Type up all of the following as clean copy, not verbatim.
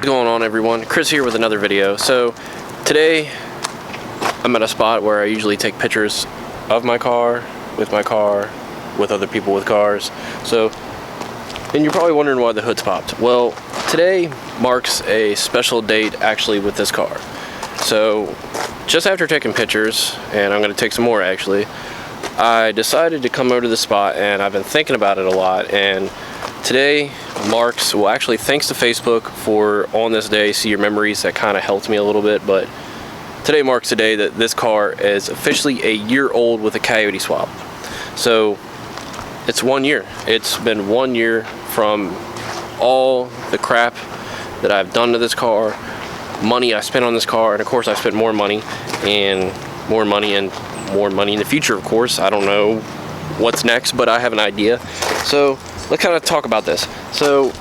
going on, everyone? Chris here with another video. So today I'm at a spot where I usually take pictures of my car, with other people with cars. And you're probably wondering why the hood's popped. Well, today marks a special date actually with this car. So just after taking pictures, and I'm going to take some more actually, I decided to come over to the spot, and I've been thinking about it a lot. And today marks, well, actually thanks to Facebook for On This Day See Your Memories, that kind of helped me a little bit, but today marks the day that this car is officially a year old with a Coyote swap. So it's 1 year. It's been 1 year from all the crap that I've done to this car, money I spent on this car, and of course I spent more money and more money in the future, of course. I don't know what's next, but I have an idea. So let's kind of talk about this. So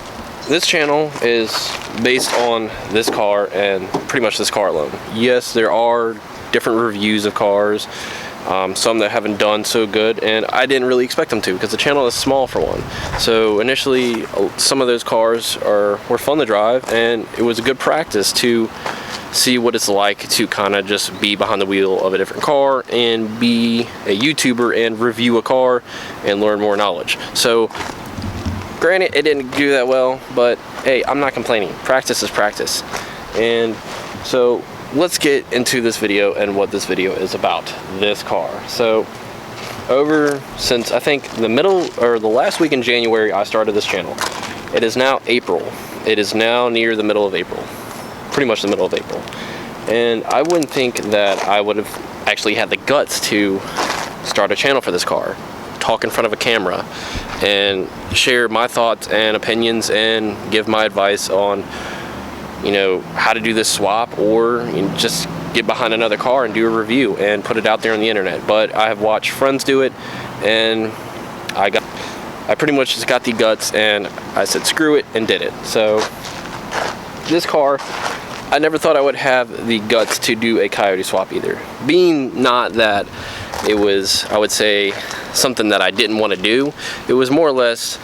this channel is based on this car and pretty much this car alone. Yes, there are different reviews of cars, some that haven't done so good, and I didn't really expect them to because the channel is small for one. So initially some of those cars were fun to drive, and it was a good practice to see what it's like to kind of just be behind the wheel of a different car and be a YouTuber and review a car and learn more knowledge. So granted, it didn't do that well, but hey, I'm not complaining. Practice is practice. And so let's get into this video and what this video is about, this car. So since I think the last week in January I started this channel. It is now April. It is now near the middle of April. Pretty much the middle of April. And I wouldn't think that I would have actually had the guts to start a channel for this car, talk in front of a camera, and share my thoughts and opinions and give my advice on, you know, how to do this swap, or just get behind another car and do a review and put it out there on the internet. But I have watched friends do it, and I pretty much just got the guts, and I said screw it and did it. So this car, I never thought I would have the guts to do a Coyote swap either. Being not that it was, I would say, something that I didn't want to do. It was more or less,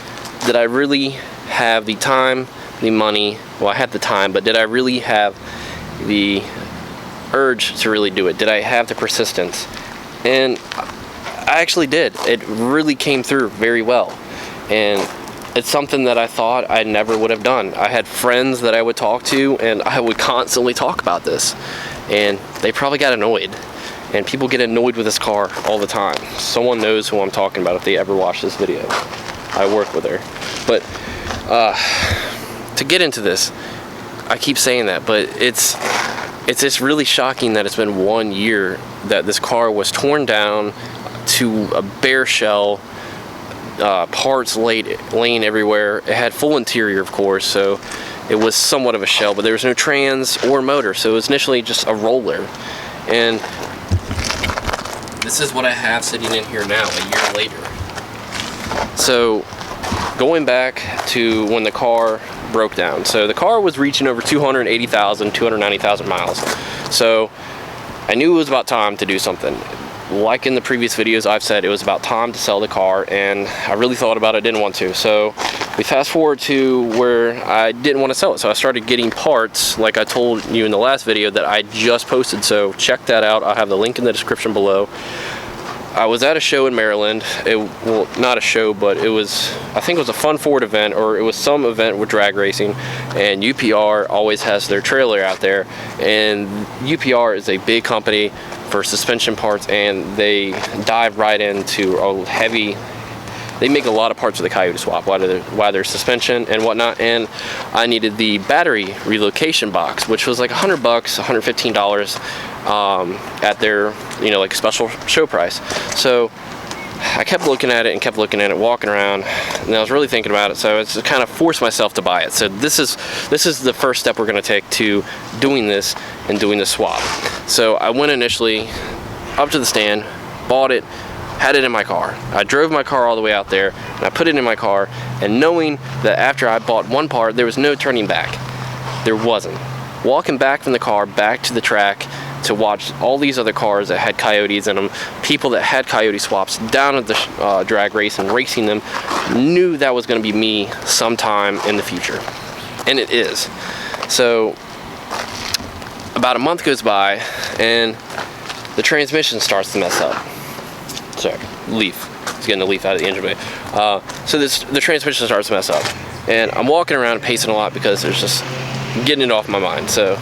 did I really have the time, the money? Well, I had the time, but did I really have the urge to really do it? Did I have the persistence? And I actually did. It really came through very well. And it's something that I thought I never would have done. I had friends that I would talk to, and I would constantly talk about this, and they probably got annoyed. And people get annoyed with this car all the time. Someone knows who I'm talking about if they ever watch this video. I work with her. But to get into this, I keep saying that, but it's just really shocking that it's been 1 year that this car was torn down to a bare shell, parts laying everywhere. It had full interior, of course, so it was somewhat of a shell, but there was no trans or motor, so it was initially just a roller. And this is what I have sitting in here now, a year later. So going back to when the car broke down. So the car was reaching over 280,000, 290,000 miles. So I knew it was about time to do something. Like in the previous videos, I've said it was about time to sell the car, and I really thought about it, didn't want to. So we fast forward to where I didn't want to sell it. So I started getting parts, like I told you in the last video that I just posted. So check that out. I'll have the link in the description below. I was at a show in Maryland. Well, not a show, but it was, I think it was a Fun Ford event, or it was some event with drag racing, and UPR always has their trailer out there. And UPR is a big company for suspension parts, and they dive right into a heavy, they make a lot of parts of the Coyote swap, whether suspension and whatnot. And I needed the battery relocation box, which was like $100, $115 at their, like special show price. So I kept looking at it, walking around, and I was really thinking about it. So I just kind of forced myself to buy it. So this is the first step we're going to take to doing this and doing the swap. So I went initially up to the stand, bought it, had it in my car. I drove my car all the way out there, and I put it in my car, and knowing that after I bought one part, there was no turning back. There wasn't. Walking back from the car, back to the track, to watch all these other cars that had Coyotes in them, people that had Coyote swaps down at the drag race and racing them, knew that was going to be me sometime in the future. And it is. So about a month goes by and the transmission starts to mess up. Sorry, leaf. It's getting a leaf out of the engine bay. So the transmission starts to mess up, and I'm walking around pacing a lot because there's just getting it off my mind. So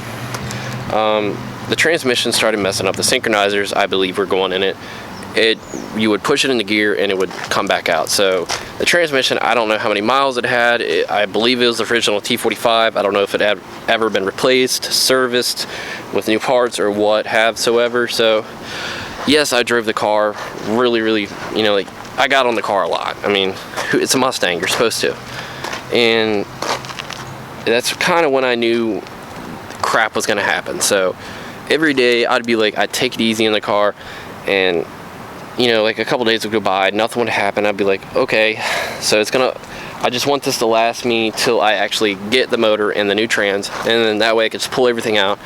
the transmission started messing up. The synchronizers, I believe, were going in it. You would push it into gear and it would come back out. So the transmission, I don't know how many miles it had. I believe it was the original T45. I don't know if it had ever been replaced, serviced with new parts or whatsoever. So yes, I drove the car really, you know, like I got on the car a lot. I mean, it's a Mustang, you're supposed to. And that's kind of when I knew crap was gonna happen. So every day I'd be like, I'd take it easy in the car, and you know, like a couple days would go by, nothing would happen. I'd be like, okay, so I just want this to last me till I actually get the motor and the new trans, and then that way I could just pull everything out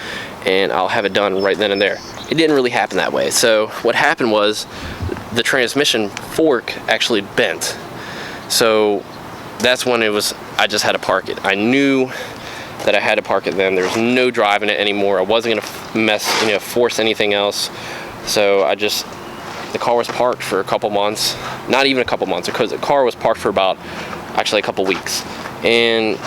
and I'll have it done right then and there. It didn't really happen that way. So what happened was the transmission fork actually bent. So that's when I just had to park it. I knew that I had to park it then. There was no driving it anymore. I wasn't gonna force anything else. So the car was parked for a couple months, not even a couple months, because the car was parked for about actually a couple weeks. And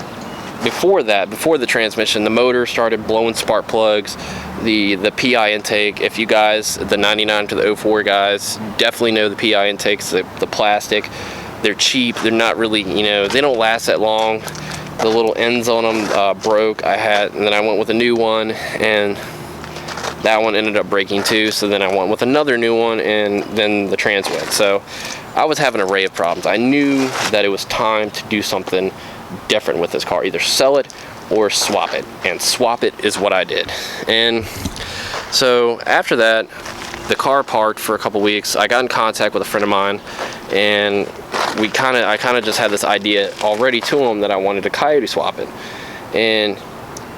before the transmission, the motor started blowing spark plugs, the PI intake. If you guys, the 99 to the 04 guys, definitely know the PI intakes, the plastic. They're cheap, they're not really, they don't last that long. The little ends on them broke. And then I went with a new one, and that one ended up breaking too. So then I went with another new one, and then the trans went. So I was having an array of problems. I knew that it was time to do something different with this car, either sell it or swap it, and swap it is what I did. And so after that, the car parked for a couple weeks. I got in contact with a friend of mine, and I kind of just had this idea already to him that I wanted to Coyote swap it. And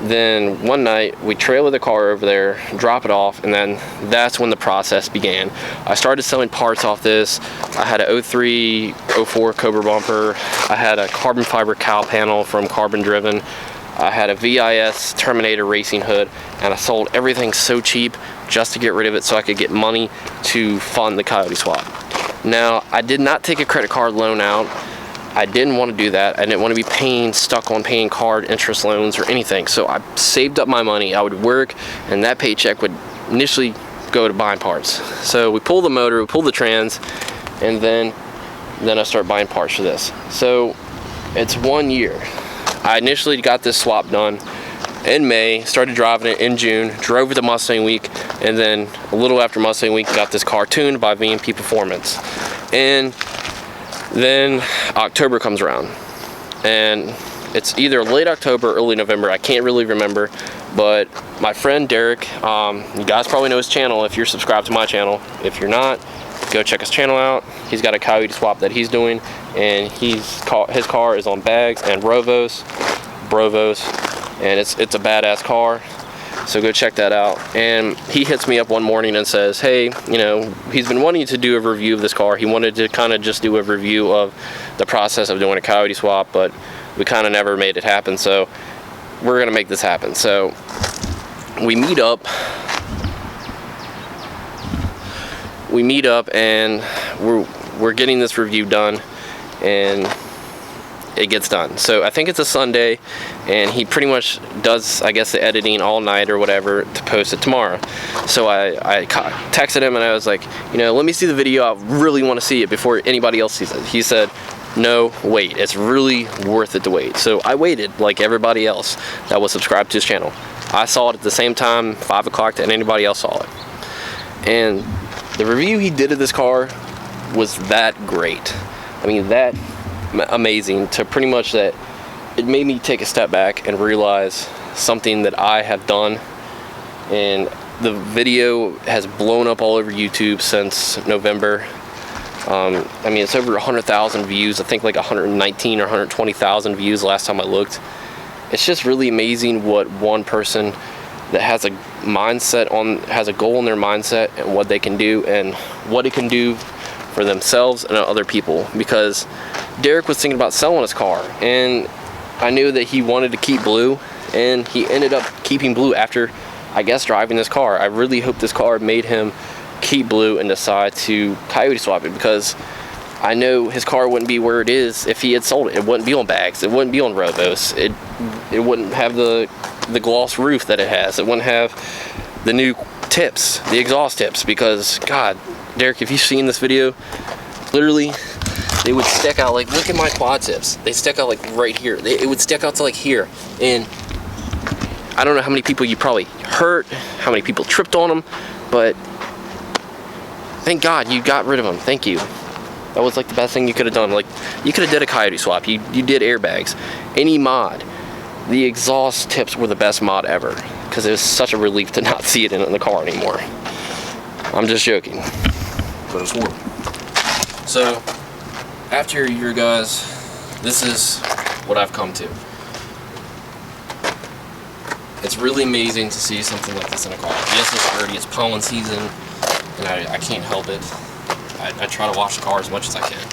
then one night we trailer the car over there, drop it off, and then that's when the process began. I started selling parts off this. I had a 03, 04 Cobra bumper. I had a carbon fiber cowl panel from Carbon Driven. I had a VIS Terminator racing hood, and I sold everything so cheap just to get rid of it so I could get money to fund the Coyote swap. Now, I did not take a credit card loan out. I didn't want to do that. I didn't want to be stuck on paying card interest loans or anything. So I saved up my money. I would work, and that paycheck would initially go to buying parts. So we pull the motor, we pull the trans, and then I start buying parts for this. So it's 1 year. I initially got this swap done in May, started driving it in June, drove it to Mustang Week, and then a little after Mustang Week got this car tuned by V&P Performance. And then October comes around, and it's either late October or early November, I can't really remember, but my friend Derek, you guys probably know his channel if you're subscribed to my channel. If you're not, go check his channel out. He's got a Coyote swap that he's doing, and his car is on bags and Brovos, and it's a badass car. So go check that out. And he hits me up one morning and says, hey, he's been wanting to do a review of this car. He wanted to kind of just do a review of the process of doing a Coyote swap, but we kind of never made it happen. So we're gonna make this happen. So we meet up and we're getting this review done, and it gets done. So I think it's a Sunday, and he pretty much does, I guess, the editing all night or whatever to post it tomorrow. So I texted him and I was like, let me see the video. I really want to see it before anybody else sees it. He said, no, wait, it's really worth it to wait. So I waited like everybody else that was subscribed to his channel. I saw it at the same time, 5 o'clock, that anybody else saw it. And the review he did of this car was that great. I mean, that amazing, to pretty much that it made me take a step back and realize something that I have done. And the video has blown up all over YouTube since November. I mean, it's over 100,000 views. I think like 119 or 120,000 views last time I looked. It's just really amazing what one person that has a has a goal in their mindset, and what they can do, and what it can do for themselves and other people. Because Derek was thinking about selling his car, and I knew that he wanted to keep blue, and he ended up keeping blue after, I guess, driving this car. I really hope this car made him keep blue and decide to Coyote swap it, because I know his car wouldn't be where it is if he had sold it. It wouldn't be on bags. It wouldn't be on Rovos. It wouldn't have the gloss roof that it has. It wouldn't have the new tips, the exhaust tips, because God, Derek, if you've seen this video, literally they would stick out, like, look at my quad tips. They stick out like right here. It would stick out to like here. And I don't know how many people you probably hurt, how many people tripped on them, but thank God you got rid of them. Thank you. That was like the best thing you could have done. Like, you could have did a Coyote swap. You did airbags. Any mod. The exhaust tips were the best mod ever, because it was such a relief to not see it in the car anymore. I'm just joking, but it's horrible. So, after a year, guys, this is what I've come to. It's really amazing to see something like this in a car. Yes, it's dirty. It's pollen season, and I can't help it. I try to wash the car as much as I can.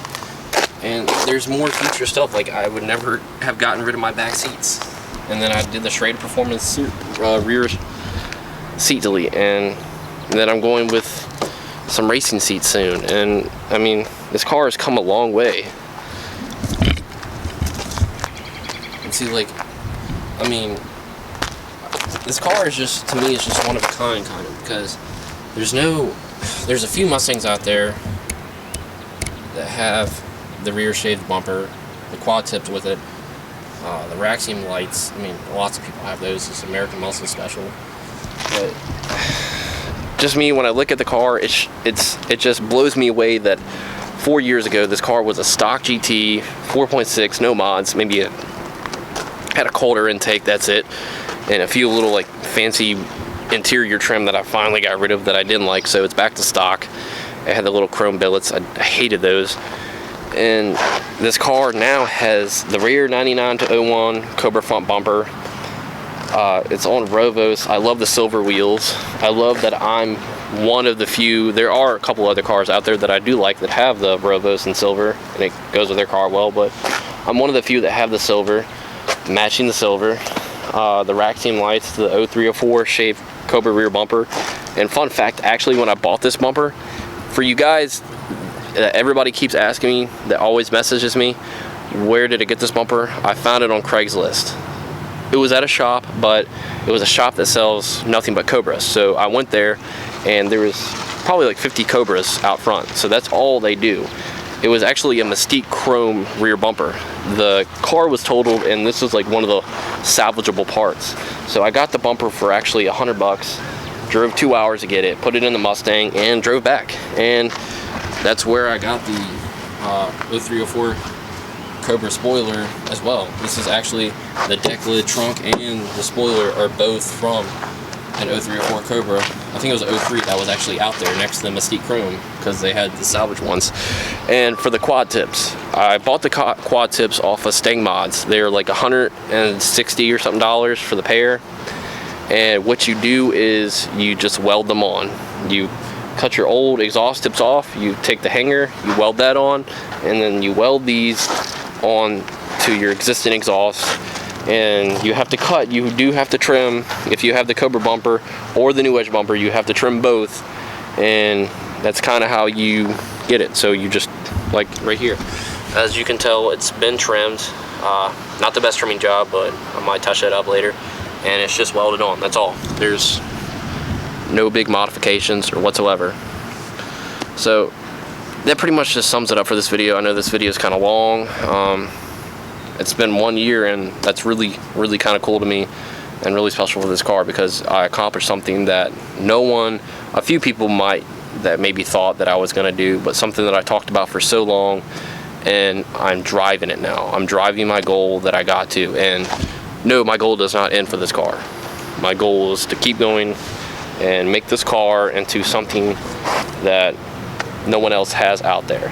And there's more future stuff. Like, I would never have gotten rid of my back seats. And then I did the Schrader Performance rear seat delete. And then I'm going with some racing seats soon. And, I mean, this car has come a long way. And see, like, I mean, this car is just, to me, it's just one of a kind of, because there's a few Mustangs out there that have the rear shaved bumper, the quad tips with it, the rack seam lights. I mean, lots of people have those. It's American Muscle Special. But just me, when I look at the car, it just blows me away that 4 years ago this car was a stock GT 4.6, no mods. Maybe it had a colder intake, that's it, and a few little like fancy interior trim that I finally got rid of that I didn't like, so it's back to stock. It had the little chrome billets. I hated those. And this car now has the rear 99 to 01 Cobra front bumper. It's on Rovos. I love the silver wheels. I love that I'm one of the few. There are a couple other cars out there that I do like that have the Rovos in silver, and it goes with their car well, but I'm one of the few that have the silver, matching the silver. The rack seam lights, the 0304 shaved Cobra rear bumper. And fun fact, actually, when I bought this bumper, for you guys, everybody keeps asking me, that always messages me, where did I get this bumper? I found it on Craigslist. It was at a shop, but it was a shop that sells nothing but Cobras. So I went there, and there was probably like 50 Cobras out front. So that's all they do. It was actually a Mystique chrome rear bumper. The car was totaled, and this was like one of the salvageable parts. So I got the bumper for actually $100, drove 2 hours to get it, put it in the Mustang, and drove back. And that's where I got the 0304 Cobra spoiler as well. This is actually the deck lid, trunk, and the spoiler are both from an 0304 Cobra. I think it was 03 that was actually out there next to the Mystique Chrome, because they had the salvage ones. And for the quad tips, I bought the quad tips off of Stang Mods. They're like $160 or something for the pair. And what you do is you just weld them on. You cut your old exhaust tips off, you take the hanger, you weld that on, and then you weld these on to your existing exhaust. And you have to cut, you do have to trim. If you have the Cobra bumper or the new edge bumper, you have to trim both, and that's kind of how you get it. So you just, like right here, as you can tell, it's been trimmed. Not the best trimming job, but I might touch that up later. And it's just welded on, that's all. There's no big modifications or whatsoever. So that pretty much just sums it up for this video. I know this video is kind of long. It's been 1 year, and that's really kind of cool to me and really special for this car, because I accomplished something that a few people that maybe thought that I was going to do, but something that I talked about for so long, and I'm driving it now. I'm driving my goal that I got to, and no, my goal does not end for this car. My goal is to keep going and make this car into something that no one else has out there.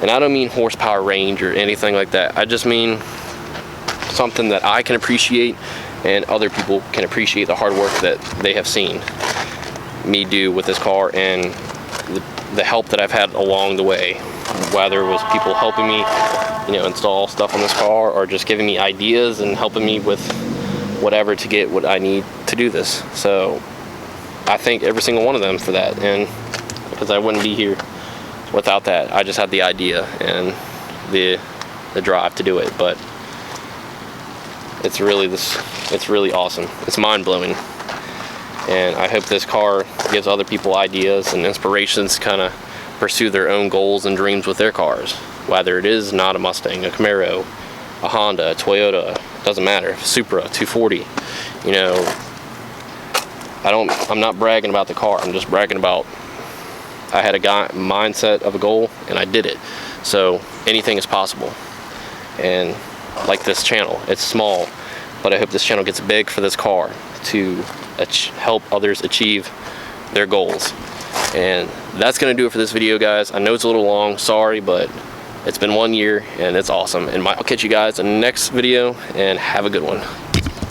And I don't mean horsepower range or anything like that. I just mean something that I can appreciate and other people can appreciate the hard work that they have seen me do with this car, and the help that I've had along the way, whether it was people helping me, you know, install stuff on this car, or just giving me ideas and helping me with whatever to get what I need to do this. So I thank every single one of them for that, and because I wouldn't be here without that. I just had the idea and the drive to do it, but it's really awesome. It's mind-blowing, and I hope this car gives other people ideas and inspirations to kind of pursue their own goals and dreams with their cars, whether it is not a Mustang, a Camaro, a Honda, a Toyota, doesn't matter, Supra, 240. You know, I'm not bragging about the car, I'm just bragging about I had a mindset of a goal and I did it. So anything is possible. And like this channel, it's small, but I hope this channel gets big for this car to help others achieve their goals. And that's gonna do it for this video, guys. I know it's a little long, sorry, but it's been 1 year and it's awesome. And I'll catch you guys in the next video, and have a good one.